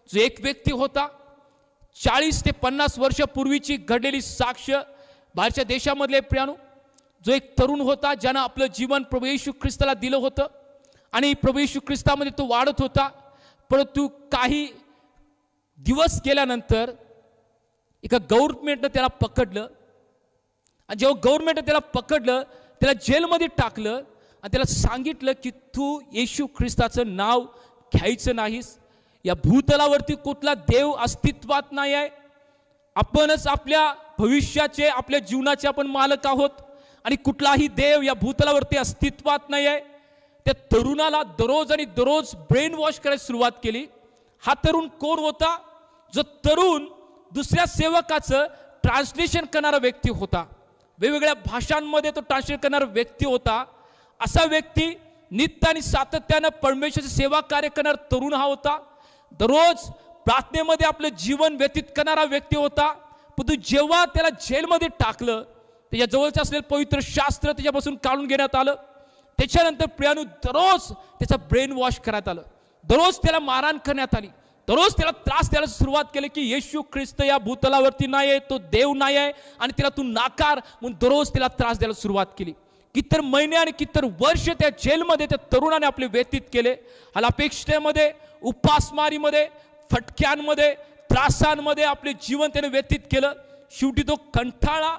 जो एक व्यक्ती होता, 40 ते 50 वर्षापूर्वीची घडलेली साक्ष बाहेरच्या देशामधले प्रियानो, जो एक तरुण होता ज्यानं आपलं जीवन प्रभू येशू ख्रिस्ताला दिलं होतं आणि प्रभू येशू ख्रिस्तामध्ये तो वाढत होता. परंतु काही दिवस गेल्यानंतर एका गव्हर्नमेंटनं त्याला पकडलं आणि जेव्हा गव्हर्नमेंटनं त्याला पकडलं, त्याला जेलमध्ये टाकलं आणि त्याला सांगितलं की तू येशू ख्रिस्ताचं नाव घ्यायचं नाहीस. या भूतलावरती कुठला देव अस्तित्वात नाही आहे. आपणच आपल्या भविष्याचे, आपल्या जीवनाचे आपण मालक आहोत आणि कुठलाही देव या भूतलावरती अस्तित्वात नाही आहे. त्या तरुणाला दररोज आणि दररोज ब्रेन वॉश करायला सुरुवात केली. हा तरुण कोण होता? जो तरुण दुसऱ्या सेवकाचं ट्रान्सलेशन करणारा व्यक्ती होता. वेगवेगळ्या भाषांमध्ये तो ट्रान्सलेट करणारा व्यक्ती होता. असा व्यक्ती नित्य आणि सातत्यानं परमेश्वराची सेवा कार्य करणारा तरुण हा होता. दररोज प्रार्थनेमध्ये आपलं जीवन व्यतीत करणारा व्यक्ती होता. परंतु जेव्हा त्याला जेलमध्ये टाकलं, त्याच्या जवळचं असलेलं पवित्र शास्त्र त्याच्यापासून काढून घेण्यात आलं. त्याच्यानंतर प्रियानो दररोज त्याचा ब्रेन वॉश करण्यात आलं. दररोज त्याला मारहाण करण्यात आली. दररोज त्याला त्रास द्यायला सुरुवात केली की येशू ख्रिस्त या भूतलावरती नाही आहे, तो देव नाही आहे आणि त्याला तू नाकार म्हणून दररोज त्याला त्रास द्यायला सुरुवात केली. कितीतर महिने आणि कितीतर वर्ष त्या जेलमध्ये त्या तरुणाने आपले व्यतीत केले. अपेक्षेमध्ये, उपासमारीमध्ये, फटक्यांमध्ये, त्रासांमध्ये आपले जीवन त्याने व्यतीत केलं. शेवटी तो कंटाळा,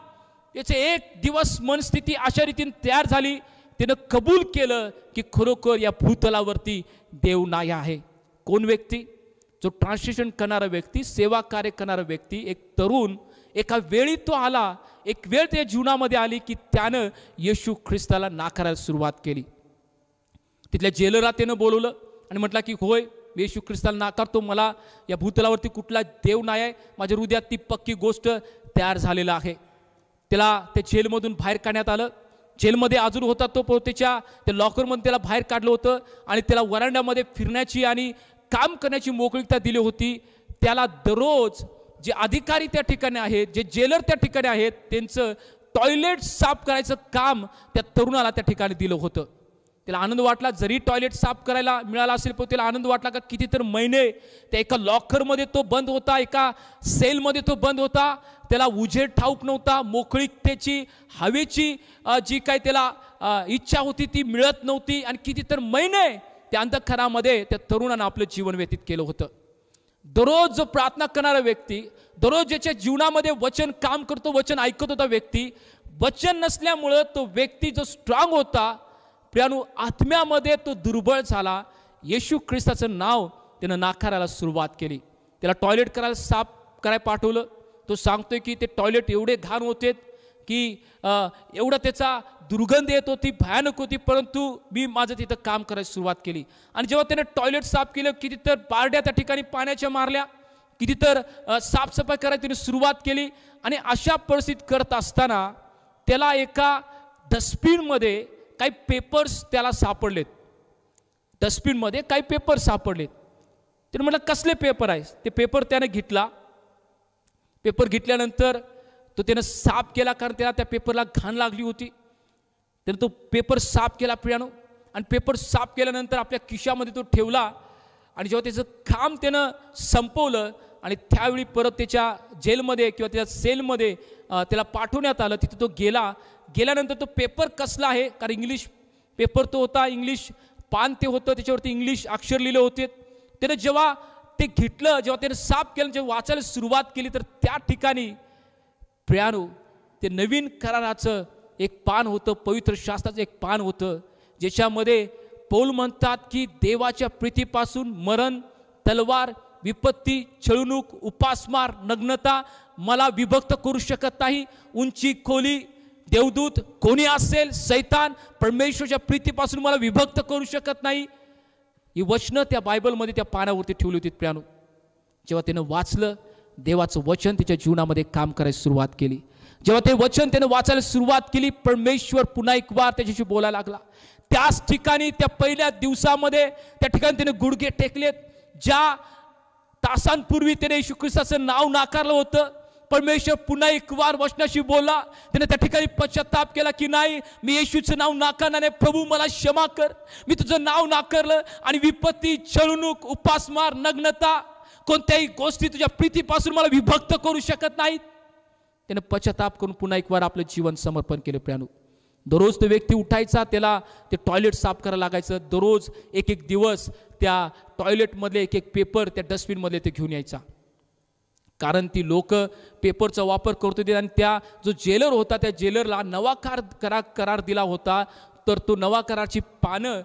त्याचे एक दिवस मनस्थिती अशा रीतीने तयार झाली, त्यानं कबूल केलं की खरोखर या भूतलावरती देव नाही आहे. कोण व्यक्ती? जो ट्रान्सलेशन करणारा व्यक्ती, सेवा कार्य करणारा व्यक्ती, एक तरुण. एका वेळी तो आला, एक वेळ त्याच्या जीवनामध्ये आली की त्यानं येशू ख्रिस्ताला नाकारायला सुरुवात केली. तिथल्या जेलरा त्यानं बोलवलं आणि म्हटलं की होय, येशू ख्रिस्ताला नाकारतो, मला या भूतलावरती कुठला देव नाही आहे. माझ्या हृदयात ती पक्की गोष्ट तयार झालेला आहे. त्याला त्या जेलमधून बाहेर काढण्यात आलं. जेलमध्ये अजून होता तो, त्याच्या त्या लॉकरमधून त्याला बाहेर काढलं होतं आणि त्याला वरांड्यामध्ये फिरण्याची आणि काम करण्याची मोकळीकता दिली होती. त्याला दररोज जे अधिकारी त्या ठिकाणी आहेत, जे जेलर त्या ठिकाणी आहेत, त्यांचं टॉयलेट साफ करायचं काम त्या तरुणाला त्या ठिकाणी दिलं होतं. त्याला आनंद वाटला, जरी टॉयलेट साफ करायला मिळाला असेल पण त्याला आनंद वाटला का कितीतर महिने त्या एका लॉकरमध्ये तो बंद होता, एका सेलमध्ये तो बंद होता. त्याला उजेड ठाऊक नव्हता, मोकळीकतेची, हवेची जी काही त्याला इच्छा होती ती मिळत नव्हती आणि कितीतर महिने त्या अंधकारामध्ये त्या तरुणानं आपलं जीवन व्यतीत केलं होतं. दररोज जो प्रार्थना करणारा व्यक्ती, दररोज ज्याच्या जीवनामध्ये वचन काम करतो, वचन ऐकत होता व्यक्ती, वचन नसल्यामुळं तो व्यक्ती जो स्ट्रॉंग होता प्रियानो, आत्म्यामध्ये तो दुर्बळ झाला. येशू ख्रिस्ताचं नाव त्यानं नाकारायला सुरुवात केली. त्याला टॉयलेट करायला साफ करायला पाठवलं. तो सांगतोय की ते टॉयलेट एवढे घाण होते की एवढा त्याचा दुर्गंध येत होती, भयानक होती, परंतु मी माझं तिथं काम करायला सुरुवात केली. आणि जेव्हा त्याने टॉयलेट साफ केलं, कितीतर बारड्या त्या ठिकाणी पाण्याच्या मारल्या, कितीतर साफसफाई करायला त्याने सुरुवात केली. आणि अशा परिस्थितीत करत असताना त्याला एका डस्टबिनमध्ये काही पेपर्स त्याला सापडलेत. डस्टबिनमध्ये काही पेपर सापडलेत. त्याने म्हटलं कसले पेपर आहे? ते पेपर त्याने घेतला. पेपर घेतल्यानंतर तो त्यानं साफ केला, कारण त्याला त्या पेपरला घाण लागली होती. त्यानं तो पेपर साफ केला प्रियानो, आणि पेपर साफ केल्यानंतर आपल्या खिशामध्ये तो ठेवला. आणि जेव्हा त्याचं काम त्यानं संपवलं आणि त्यावेळी परत त्याच्या जेलमध्ये किंवा त्याच्या सेलमध्ये त्याला पाठवण्यात आलं, तिथे तो गेला. गेल्यानंतर तो पेपर कसला आहे, कारण इंग्लिश पेपर तो होता, इंग्लिश पान ते होतं, त्याच्यावरती इंग्लिश अक्षर लिहिले होते. त्यानं जेव्हा ते घेतलं, जेव्हा त्यानं साफ केलं, जेव्हा वाचायला सुरुवात केली, तर त्या ठिकाणी प्रियानो ते नवीन कराराचं एक पान होतं, पवित्र शास्त्राचं एक पान होतं, ज्याच्यामध्ये पौल म्हणतात की देवाच्या प्रीतीपासून मरण, तलवार, विपत्ती, छळवणूक, उपासमार, नग्नता मला विभक्त करू शकत नाही. उंची, खोली, देवदूत कोणी असेल, सैतान, परमेश्वराच्या प्रीतीपासून मला विभक्त करू शकत नाही. ही वचनं त्या बायबलमध्ये त्या पानावरती ठेवली होती प्रियानो. जेव्हा त्यानं वाचलं, देवाचं वचन त्याच्या जीवनामध्ये काम करायला सुरुवात केली. जेव्हा ते वचन त्यानं वाचायला सुरुवात केली, परमेश्वर पुन्हा एक वार त्याच्याशी बोलायला लागला. त्याच ठिकाणी त्या पहिल्या दिवसामध्ये त्या ठिकाणी त्याने गुडघे टेकलेत. ज्या तासांपूर्वी त्याने येशू ख्रिस्ताचं नाव नाकारलं होतं, परमेश्वर पुन्हा एक वार वचनाशी बोलला. त्याने त्या ठिकाणी पश्चाताप केला की नाही, मी येशूचं नाव नाकारणार नाही. प्रभू मला क्षमा कर, मी तुझं नाव नाकारलं आणि विपत्ती, छळवणूक, उपासमार, नग्नता कोणत्याही गोष्टी तुझ्या प्रीतीपासून मला विभक्त करू शकत नाहीत. त्याने पश्चाताप करून पुन्हा एक वार आपलं जीवन समर्पण केलं प्रियानो. दररोज तो व्यक्ती उठायचा, त्याला ते टॉयलेट साफ करायला लागायचं. दररोज एक एक दिवस त्या टॉयलेटमधले एक एक पेपर त्या डस्टबिनमधले ते घेऊन यायचा. कारण ती लोक पेपरचा वापर करत होते आणि त्या जो जेलर होता त्या जेलरला नवा करार दिला होता. तर तो नवा करारची पानं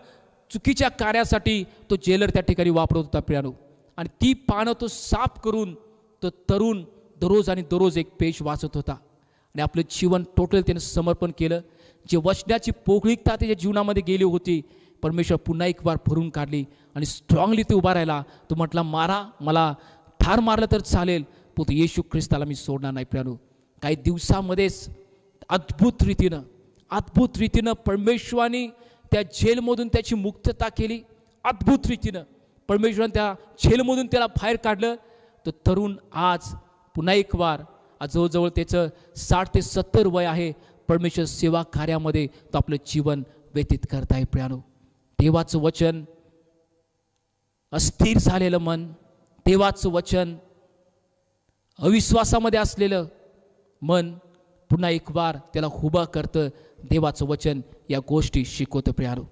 चुकीच्या कार्यासाठी तो जेलर त्या ठिकाणी वापरत होता प्रियानो. आणि ती पानं तो साफ करून तो तरुण दररोज आणि दररोज एक पेज वाचत होता आणि आपलं जीवन टोटल त्याने समर्पण केलं. जे वचनाची पोकळीकता त्याच्या जीवनामध्ये गेली होती, परमेश्वर पुन्हा एक वार भरून काढली आणि स्ट्रॉंगली ते उभा राहिला. तो म्हटला, मारा, मला ठार मारलं तर चालेल, पण येशू ख्रिस्ताला मी सोडणार नाही प्रियानो. काही दिवसामध्येच अद्भुत रीतीनं परमेश्वराने त्या जेलमधून त्याची मुक्तता केली. अद्भुत रीतीनं परमेश्वराने त्या जेलमधून त्याला बाहेर काढलं. तो तरुण आज पुन्हा एक वार, आज जवळजवळ त्याचं 60 ते 70 वय आहे, परमेश्वर सेवा कार्यामध्ये तो आपलं जीवन व्यतीत करत आहे प्रियानो. देवाचं वचन, अस्थिर झालेलं मन, देवाचं वचन, अविश्वासामध्ये असलेलं मन पुन्हा एक वार त्याला उभा करतं. देवाचं वचन या गोष्टी शिकवतं प्रियानो.